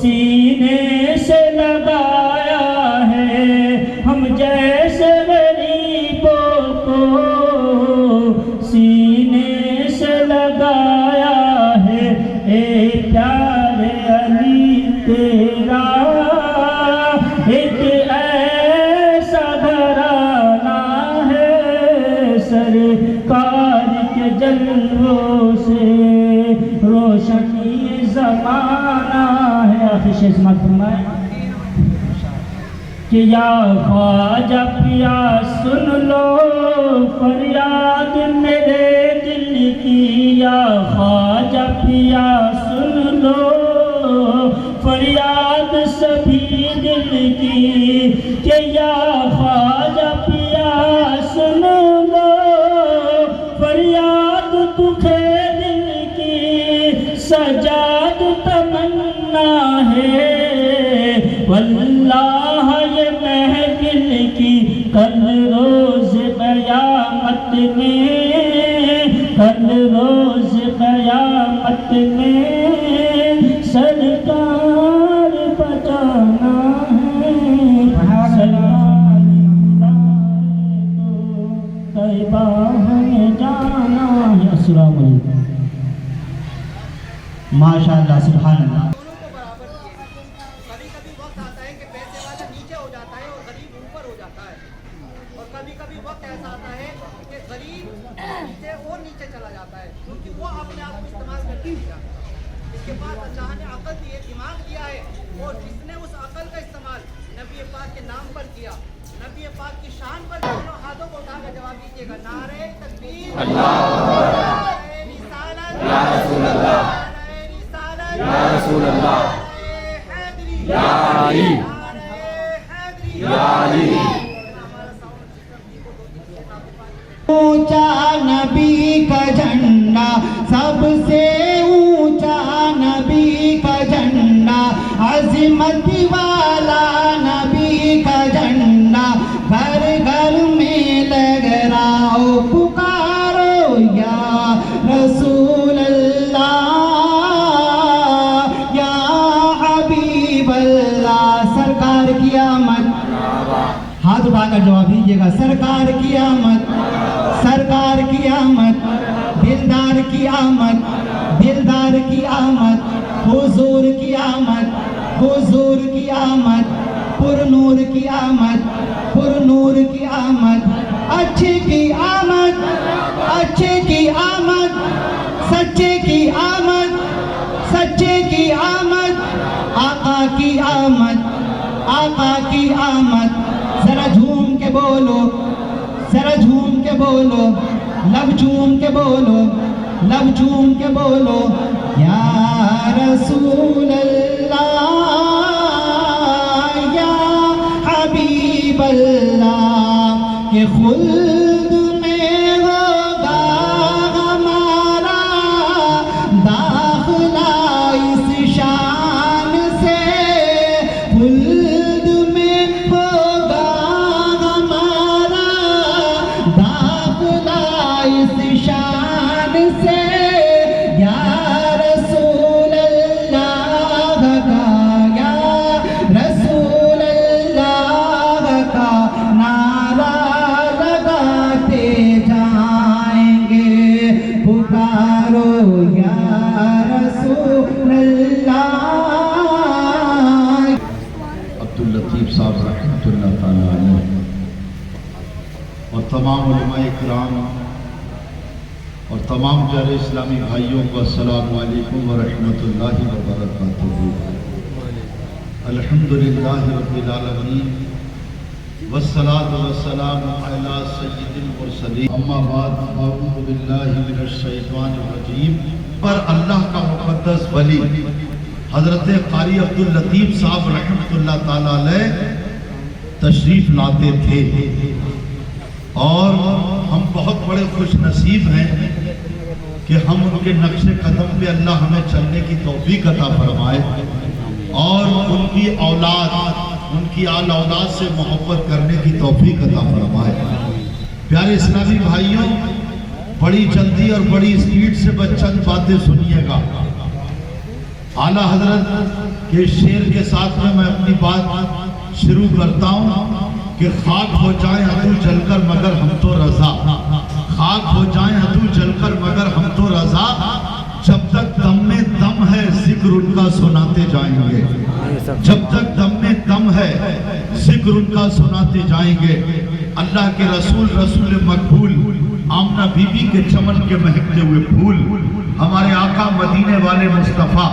سینے سے لگایا ہے، ہم جیسے غریبوں کو سینے سے لگایا ہے، اے پیارے علی تیرا ایک ایسا گھرانہ ہے، سرکار کے جلووں سے روشنی زمانہ ہے۔ آخر شیخ سماعت فرمائے کہ یا خواجہ پیا سن لو فریاد میرے دل کی، یا خواجہ پیا سن لو فریاد سبھی دل کی، کہ یا خواجہ پیا سن لو فریاد دکھے دل کی، سجاد تمنا ہے واللہ یہ محفل کی، کل روز قیامت میں، کل روز قیامت میں سرکار بچانا ہے، سرکار تو طیبہ ہمیں جانا ہے۔ السلام علیکم۔ ماشاءاللہ، سبحان اللہ۔ کبھی کبھی وقت آتا ہے کہ پیسے والا نیچے ہو جاتا ہے اور غریب اوپر ہو جاتا ہے، اور کبھی کبھی وقت ایسا آتا ہے کہ غریب سے اور نیچے چلا جاتا ہے، کیونکہ وہ اپنے آپ کو استعمال کرنے نہیں جاتا۔ اس کے بعد اللہ نے عقل دی ہے، دماغ دیا ہے، اور جس نے اس عقل کا استعمال نبی پاک کے نام پر کیا، نبی پاک کی شان پر، دونوں ہاتھوں کو اٹھا کر جواب دیجیے گا، نعرہ تکبیر، نعرہ رسالت، یا رسول اللہ، نعرہ رسالت، یا رسول اللہ، یا علی، یا علی۔ اونچا نبی کا جھنڈا، سب سے اونچا نبی کا جھنڈا، عظمت والا نبی کا جھنڈا، گھر گھر میں لگ رہا پکارو یا رسول اللہ، یا حبیب اللہ۔ سرکار کی آمد، ہاتھ اٹھا کر جواب دیجیے گا، سرکار کی آمد، سرکار کی آمد، دلدار کی آمد، دلدار کی آمد، حضور کی آمد، حضور کی آمد، پر نور کی آمد، پر نور کی آمد، اچھے کی آمد، اچھے کی آمد، سچے کی آمد، سچے کی آمد، آقا کی آمد، آقا کی آمد۔ ذرا جھوم کے بولو، ذرا جھوم کے بولو، لب جھوم کے بولو، لب جھوم کے بولو، یا رسول اللہ، یا حبیب اللہ، کہ خلد میں ہوگا ہمارا داخلہ اس شان سے، خلد میں ہوگا ہمارا داخلہ اس شان سے، یا رسول اللہ کا، یا رسول اللہ کا نعرہ لگاتے جائیں گے، پکارو یا رسول اللہ۔ عبداللطیف صاحب رحمۃ اللہ تعالیٰ علیہ اور تمام علماء کرام اور تمام پیارے اسلامی بھائیوں کو السلام علیکم ورحمۃ اللہ وبرکاتہ۔ الحمدللہ رب العالمین والصلاة والسلام علی سید المرسلین، اما بعد، اعوذ باللہ من الشیطان الرجیم۔ پر اللہ کا مقدس ولی حضرت قاری عبداللطیف صاحب رحمۃ اللہ تعالیٰ علیہ تشریف لاتے تھے، اور ہم بہت بڑے خوش نصیب ہیں کہ ہم ان کے نقش قدم پہ اللہ ہمیں چلنے کی توفیق عطا فرمائے، اور ان کی اولاد، ان کی آل اولاد سے محبت کرنے کی توفیق عطا فرمائے۔ پیارے اسلامی بھائیوں، بڑی جلدی اور بڑی اسپیڈ سے بس چند باتیں سنیے گا۔ आला हजरत के शेर के साथ में मैं अपनी बात शुरू करता हूँ कि खाक हो जाए अदू जलकर मगर हम तो रजा, खाक हो जाए अदू जलकर मगर हम तो रजा, जब तक दम में दम है जिक्र उनका सुनाते जाएंगे, जब तक दम में दम है जिक्र उनका सुनाते जाएंगे। अल्लाह के रसूल रसूल मकबूल आमना बीबी के चमन के महकते हुए फूल, हमारे आका मदीने वाले मुस्तफ़ा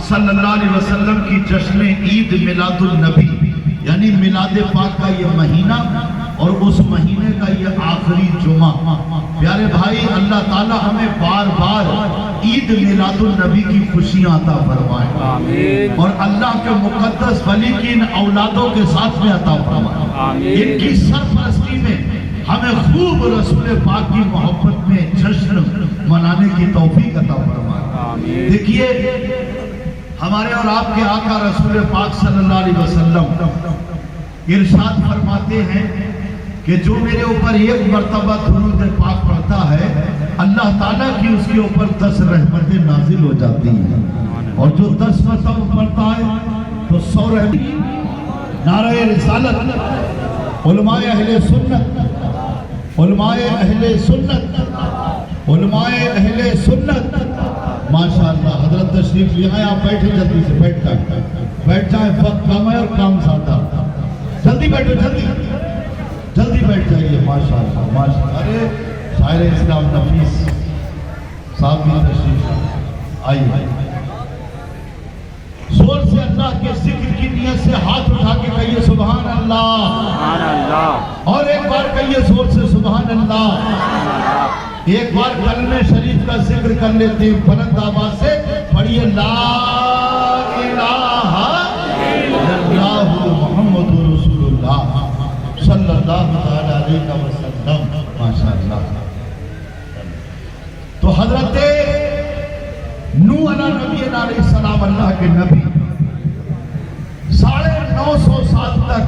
सल्लल्लाहु अलैहि वसल्लम की जश्न ईद मिलादुल नबी यानी मिलाद पाक का ये महीना और उस महीने का ये आखिरी जुमा। प्यारे भाई, अल्लाह ताला हमें बार बार ईद मिलादुल नबी की खुशियां अता फरमाए और अल्लाह के मुकद्दस वली की इन औलादों के साथ में अता फरमाए। इनकी सरपरस्ती में हमें खूब रसूल पाक की मोहब्बत में जश्न मनाने की तौफीक अता फरमाए। देखिए, हमारे और आपके आका रसूल पाक सल्लल्लाहु अलैहि वसल्लम इरशाद फरमाते हैं कि जो मेरे ऊपर एक मर्तबा दुरूद पाक पढ़ता है, अल्लाह ताला की उसके ऊपर 10 रहमतें नाजिल हो जाती हैं और जो 10 मर्तबा पढ़ता है तो 100 रहमत। नारे रिसालत, उलमाए अहले सुन्नत, उलमाए अहले सुन्नत, उलमाए अहले सुन्नत, माशाअल्लाह। हजरत तशरीफ ले आए, आप बैठे, जल्दी से बैठ जाए, वक्त कम है और काम ज्यादा, जल्दी बैठो, जल्दी बैठ जाइए। माशाअल्लाह माशाअल्लाह। अरे शायर इस्लाम नफीस साहब भी तशरीफ आइए। जोर से अल्लाह के जिक्र की नियत से हाथ उठा के कहिए सुभान अल्लाह, और एक बार कहिए जोर से सुभान अल्लाह। एक बार कलमे शरीफ का जिक्र कर लेते हैं बुलंद आवाज से, पढ़िए ला इलाहा इल्लल्लाह मुहम्मदुर रसूलुल्लाह सल्लल्लाहु अलैहि वसल्लम। माशाअल्लाह। तो हजरत नूह अलैहि सलाम, अल्लाह के नबी, 950 साल तक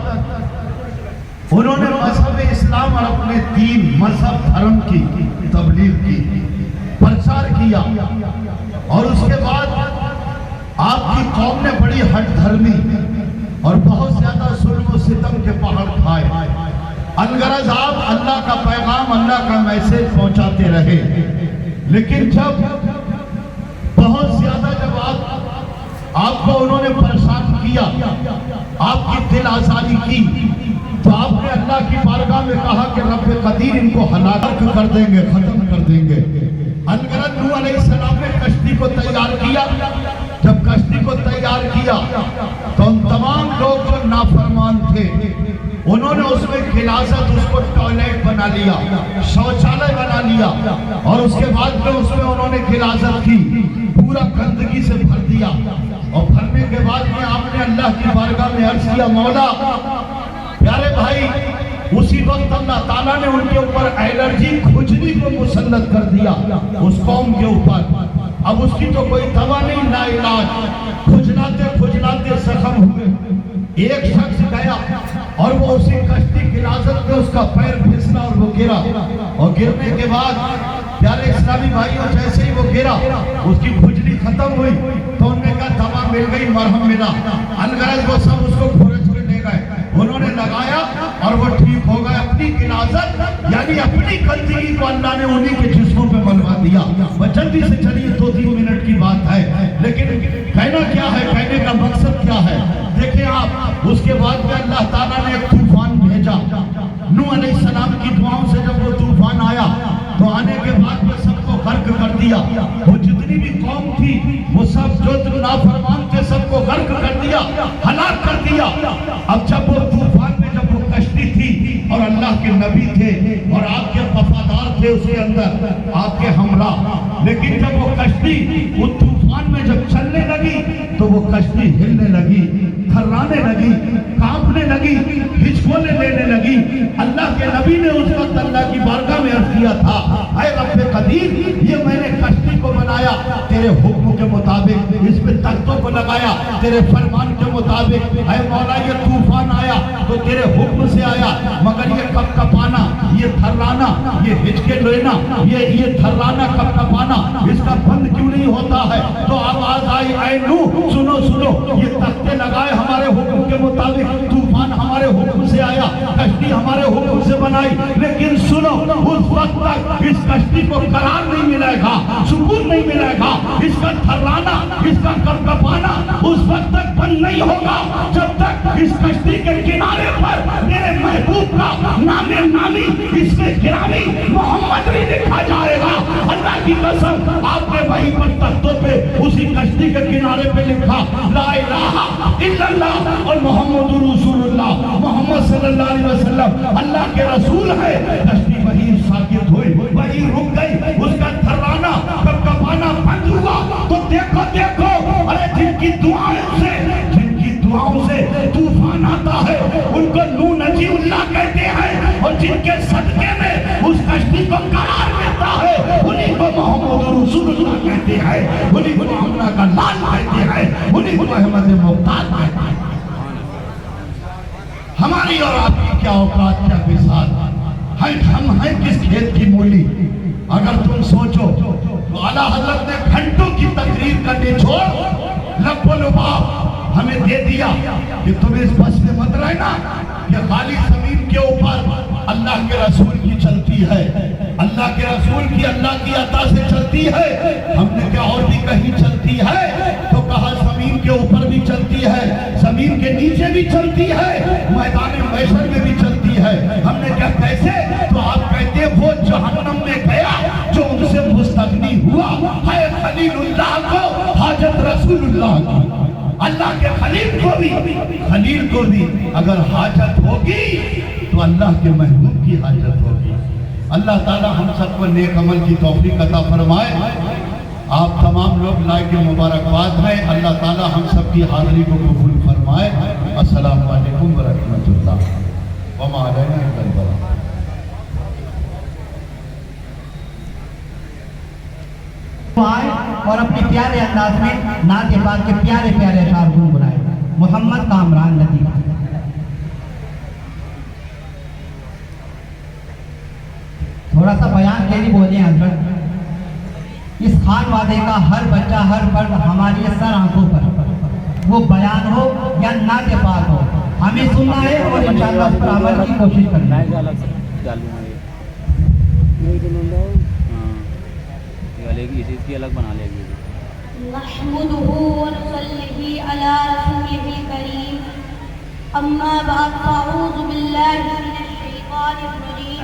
उन्होंने मजहब इस्लाम और अपने दीन मजहब धर्म की तबलीग की, प्रचार किया और उसके बाद आपकी कौम ने बड़ी हट धर्मी और बहुत ज्यादा जुल्म सितम के पहाड़ खाए। अलगरज आप अल्लाह का पैगाम, अल्लाह का मैसेज पहुंचाते रहे, लेकिन जब बहुत ज्यादा जब आपको उन्होंने परेशान किया, आपकी दिल आजारी की, तो आपने अल्लाह की बारगाह में कहा कि रब्बे कदीर इनको हलाक कर देंगे, खत्म कर देंगे। अलगरज नूह अलैहिस्सलाम ने कश्ती को तैयार किया। जब कश्ती को तैयार किया तो उन तमाम लोग जो नाफरमान थे, उन्होंने उसमें गिलाजत, उसको टॉयलेट बना लिया, शौचालय बना लिया और उसके बाद में उसमें उन्होंने गिलाजत की, पूरा गंदगी से भर दिया। और भरने के बाद में आपने अल्लाह की बारगाह में अर्ज किया, मौला। प्यारे भाई, उसी वक्त अल्लाह ताला ने उनके ऊपर एलर्जी, खुजली को मुसल्लत कर दिया उस कौम के ऊपर। अब उसकी तो कोई दवा नहीं, ना इलाज, खुजलाते खुजलाते जख्म हुए। एक शख्स गया और वो उसी कश्ती गिलाजत में उसका पैर फिसला और वो गिरा, और गिरने के बाद प्यारे इस्लामी भाइयों, जैसे ही वो गिरा उसकी खुजली खत्म हुई तो उन्होंने कहा दवा मिल गई, मरहम मिला। अलगरज वो सब उसको खुरच के ले गए, उन्होंने लगाया और वो ठीक हो गए। अपनी गिलाजत यानी अपनी गंदगी को अल्लाह ने उन्हीं के जिस्मों पे मनवा दिया। वह जल्दी से चलिए, 2-3 मिनट की बात है, लेकिन कहना क्या है, कहने का मकसद क्या है, देखिए आप। उसके बाद में अल्लाह ताला ने एक तूफान भेजा। नूह अलैहिस्सलाम की दुआओं से जब वो तूफान आया तो आने के बाद में सबको गर्क कर दिया। वो जितनी भी कौम थी, वो सब जो नाफरमान थे, सबको गर्क कर दिया, हलाक कर दिया। अब जब वो तूफान में जब वो कश्ती थी और अल्लाह के नबी थे और आपके वफादार थे उसके अंदर, आपके हमरा, लेकिन जब वो कश्ती उस तूफान में जब चलने लगी तो वो कश्ती हिलने लगी, थर्राने लगी, कांपने लगी, हिचकोले लेने लगी। अल्लाह के नबी ने उस वक्त अल्लाह की बारगाह में अर्ज किया था, ऐ रब्बे कदीर, ये मैंने कश्ती को बनाया तेरे हुक्म के मुताबिक, इस पे तख्तों को लगाया तेरे फरमान के मुताबिक। ऐ मौला, ये तूफान आया तो तेरे हुक्म से आया, मगर ये कपकपाना, ये थर्राना, ये हिचके लेना, ये थर्राना कपकपाना, इसका बंद क्यों नहीं होता है? तो आवाज आई, ऐ नूह, सुनो सुनो, ये तख्ते लगाए हमारे हुक्म के मुताबिक, तूफान हमारे हुक्म से आया, कश्ती हमारे हुक्म से बनाई, लेकिन सुनो, उस वक्त तक इस कश्ती को करार नहीं मिलेगा, सुकून नहीं मिलेगा, इसका थर्राना, इसका कपकपाना उस वक्त तक बंद नहीं होगा जब तक इस कश्ती के किनारे पर मेरे महबूब का नामे नामी, इसमें गिरामी मोहम्मद नहीं लिखा जाएगा। अल्लाह की कसम, आपने वहीं पर तख्तों पे उसी कश्ती के किनारे पे लिखा ला इलाहा इल्लल्लाह और मोहम्मद रसूलुल्लाह, मोहम्मद सल्लल्लाहु अलैहि वसल्लम अल्लाह के रसूल है। कश्ती वहीं साकित हुई, वहीं रुक गई, उसका थर्राना कपकपाना बंद हुआ। तो देखो देखो, अरे जिनकी दुआओं से तूफान आता है उनको नूह नजीउल्लाह कहते हैं, और जिनके सदके में उस कश्ती को करार मिलता है उन्हीं को मोहम्मद रसूलुल्लाह कहते हैं, उन्हीं को अल्लाह का लाल कहते हैं, उन्हीं को अहमद मुख्तार कहते हैं। हमारी और आपकी क्या औकात, क्या मिसाल, हम हैं किस खेत की मूली। अगर तुम सोचो तो आला हजरत ने घंटों की तकरीर का निचोड़ लब्बो-लुबाब हमें दे दिया कि तुम इस बस में मत रहना कि खाली जमीन के ऊपर अल्लाह के रसूल की चलती है, अल्लाह के रसूल की अल्लाह की अता से चलती है। हमने क्या और भी कहीं चलती है? तो कहा जमीन के ऊपर भी चलती है, जमीन के नीचे भी चलती है, मैदान महशर में भी चलती है। हमने क्या, कैसे? तो आप कहते वो जहन्नम में गया जो उनसे मुस्तगनी हुआ है खलीलुल्लाह को हाजत रसूलुल्लाह की। अल्लाह के खलील को भी अगर हाजत होगी तो अल्लाह के महबूब की हाजत होगी। अल्लाह ताला हम सबको नेक अमल की तौफीक अता फरमाए। आप तमाम लोग लायक मुबारकबाद हैं। अल्लाह ताला हम सब की हाज़िरी को कबूल फरमाए। अस्सलामु अलैकुम व रहमतुल्लाह व मा अलैना इल्लल बलाग। आए और अपने प्यारे अंदाज में नात पाक के प्यारे प्यारे अशार गुनगुनाए। मोहम्मद कामरान लतीफ़। थोड़ा सा बयान के लिए बोले हजरत, इस खान वादे का हर बच्चा, हर फर्द हमारी सर आंखों पर, वो बयान हो या नात पाक हो, हमें सुनना है और इंशाअल्लाह उस पर अमल की कोशिश करना है। इस चीज़ की अलग बना लेगी। नहमदुहु व नसल्ली अला रसूलिहिल करीम, अम्मा बाद, अऊज़ु बिल्लाहि मिनश शैतानिर रजीम,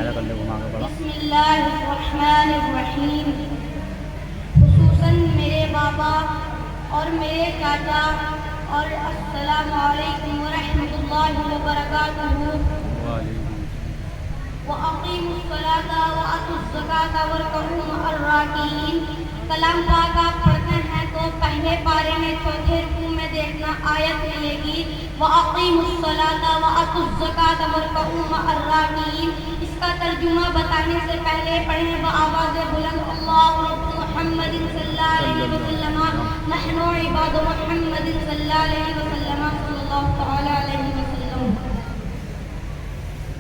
बिस्मिल्लाहिर रहमानिर रहीम। खुसूसन मेरे बाबा और मेरे चाचा और अस्सलामु अलैकुम व रहमतुल्लाहि व बरकातुहू। वअक़ीमुस्सलाता व आतुज़्ज़काता वरकऊ मअर राकिईन। कलाम पाक आप पढ़ते हैं तो पहले पारे में चौथे रुकू में देखना आयत मिलेगी, वअक़ीमुस्सलाता व आतुज़्ज़काता वरकऊ मअर राकिईन। इसका तर्जुमा बताने से पहले पढ़ें बआवाज़ बुलंद, अल्लाहु रब्बु मुहम्मदिन सल्लल्लाहु अलैहि वसल्लम, नहनु इबादु मुहम्मदिन सल्लल्लाहु अलैहि वसल्लम, सल्लल्लाहु तआला अलैहि वसल्लम।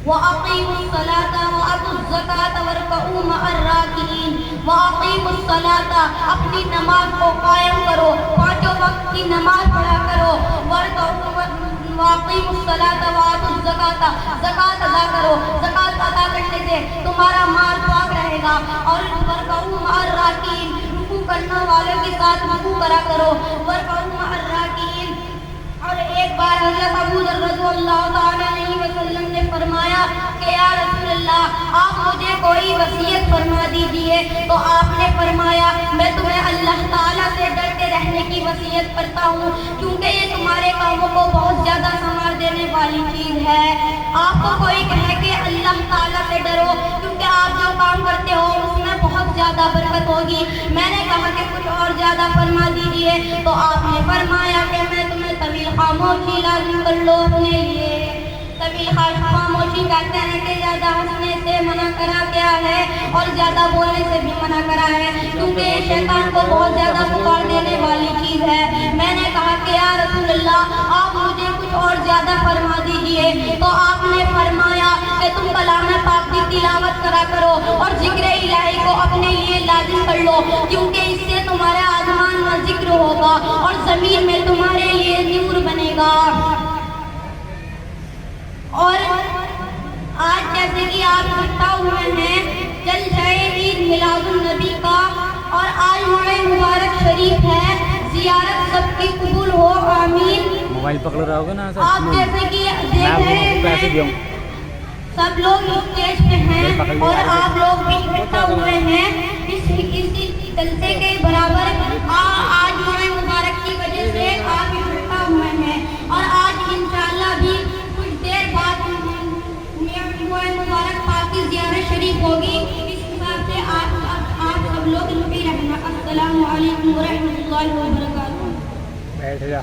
वअक़ीमुस्सलाता व आतुज़्ज़काता वरकऊ मअर राकिईन। वअक़ीमुस्सलाता, अपनी नमाज को कायम करो, पांचों वक्त की नमाज पढ़ा करो। वअक़ीमुस्सलाता व आतुज़्ज़काता, ज़कात अदा करो, ज़कात अदा करने से तुम्हारा माल पाक रहेगा। और वरकऊ मअर राकिईन, रुकू करने वालों के साथ रुकू करा करो। वरकऊ मअर राकिईन। और एक बार हज़रत अबू ज़र रज़ियल्लाहु तआला अलैहि वसल्लम ने फरमाया कि या रसूलल्लाह, आप मुझे कोई वसीयत फरमा दीजिए। तो आपने फरमाया, मैं तुम्हें अल्लाह ताला से डरते रहने की वसीयत करता हूँ, क्योंकि ये तुम्हारे कामों को बहुत ज़्यादा संवार देने वाली चीज़ है। आपको कोई कहे कि अल्लाह ताला से डरो, क्योंकि आप जो काम करते हो उसमें बहुत ज़्यादा बरकत होगी। मैंने कहा कि कुछ और ज़्यादा फरमा दीजिए। तो आपने फरमाया कि मैं तुम्हें तवील खामोशी लाज़िम لو اپنے لیے. طویل خاموشی کہتے ہیں کہ زیادہ ہنسنے سے منع کرا گیا ہے اور زیادہ بولنے سے بھی منع کرا ہے، کیونکہ یہ شیطان کو بہت زیادہ پکار دینے والی چیز ہے. میں نے کہا کہ یا رسول اللہ آپ مجھے کچھ اور زیادہ فرما دیجئے، تو آپ نے فرمایا کہ تم کلام پاک کی تلاوت کرا کرو اور ذکر الہی کو اپنے لیے لازم کر لو، کیونکہ اس سے تمہارا آسمان میں ذکر ہوگا اور زمین میں تمہارے لیے نور بنے گا. اور آج جیسے کہ آپ اکٹھا ہوئے ہیں، چل جائے عید میلاد النبی کا، اور آج ماہ مبارک شریف ہے، زیارت سب کی قبول ہو، آمین. موبائل پکڑ رہا ہوگا نا سر. آپ جیسے کہ دیکھ رہے ہیں سب لوگ اسٹیج پہ ہیں اور آپ لوگ بھی اکٹھا ہوئے ہیں اسی جلسے کے برابر. آج ماہ مبارک کی وجہ سے آپ اکٹھا ہوئے ہیں، اور آج انشاءاللہ بھی کچھ دیر بعد ماہ مبارک پاک کی زیارت شریف ہوگی. اس حساب سے آپ سب لوگ لبی رہنا. السلام علیکم ورحمۃ اللہ وبرکاتہ. بیٹھ جا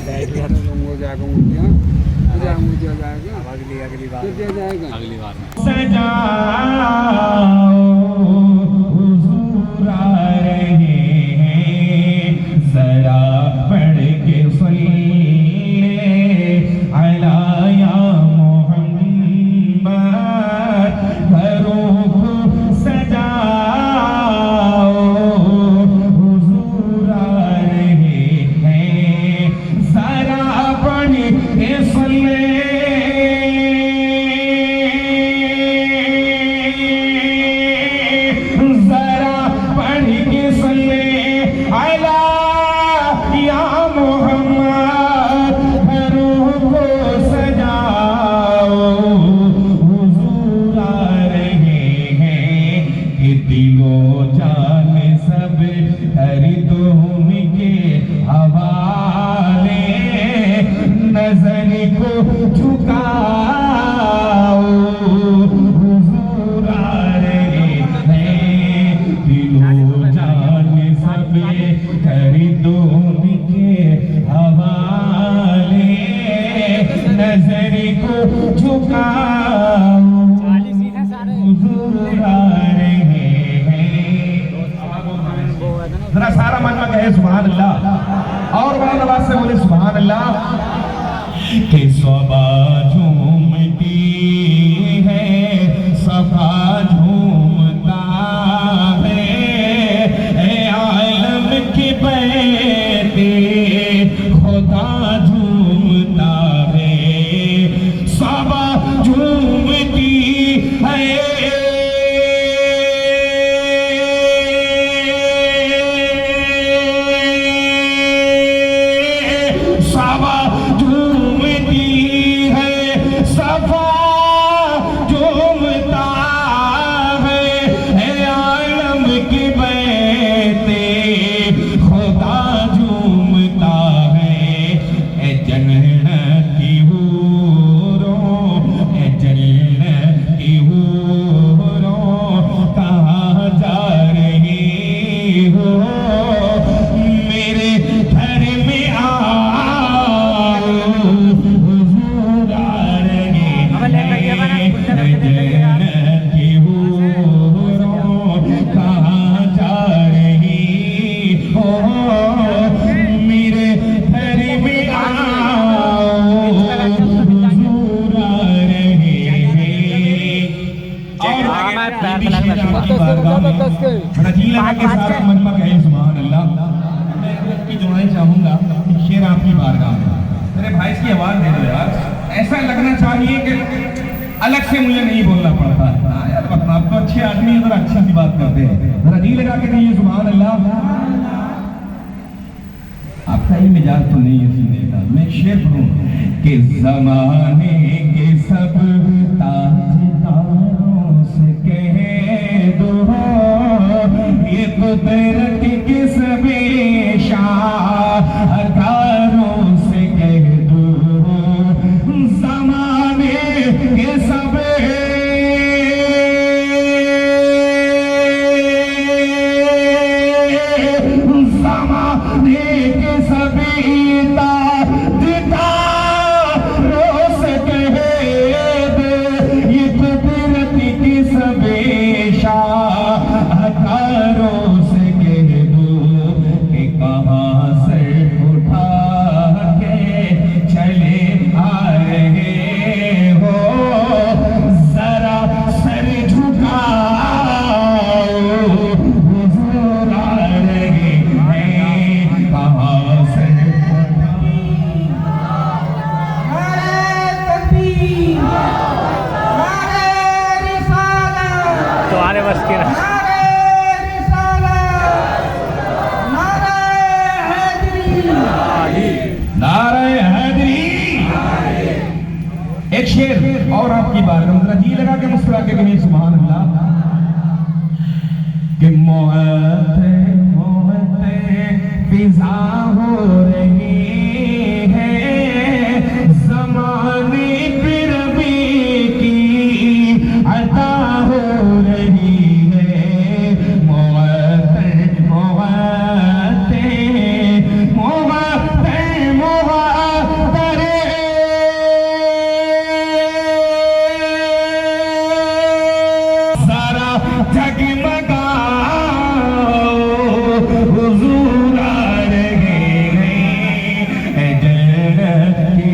بیٹھ جا اگلی بار حضور آ رہے ہیں، ذرا پڑھ کے صلی علی یا محمد، گھروں کو سجاؤ. حضور آ رہے ہیں، ذرا پڑھ کے صلی ذرا سارا مجمع کہے سبحان اللہ، اور بڑا نواز سے بولے سبحان اللہ. کہ صبا جھومتی ہے، صفا جھومتا ہے، اے عالم کی بیت خدا جھومتا ہے. صبا جھومتی ہے، رضیلہ کے ساتھ مجمع کہے سبحان اللہ. میں ایک کی دعائیں چاہوں گا، شیر آپ کی بارگاہ میں. میرے بھائی کی آواز دے دو یار، ایسا لگنا چاہیے کہ الگ سے مجھے نہیں بولنا پڑتا. یار آپ تو اچھے آدمی ہیں، ذرا اچھی سی بات کرتے ہیں. ذرا جی لگا کے کہیے سبحان اللہ. آپ کا ہی مزاج تو نہیں ہے سینے کا. میں ایک شعر پڑھوں کہ زمانے کے سب تاجداروں سے کہہ دو، یہ قدرت کے سب شاہکاروں سے کہہ دو، زمانے کے سب زمانے کے जरा जी लगा के मुस्कुरा के कहिए सुभान अल्लाह। कि मोहते मोहते फिजा हो रही है, ज़माने फिर भी की अता हो रही है। मोहते मोहते मोहते मोहतरे सारा जगमगाओ हुजूर आ रहे हैं, जन्नत की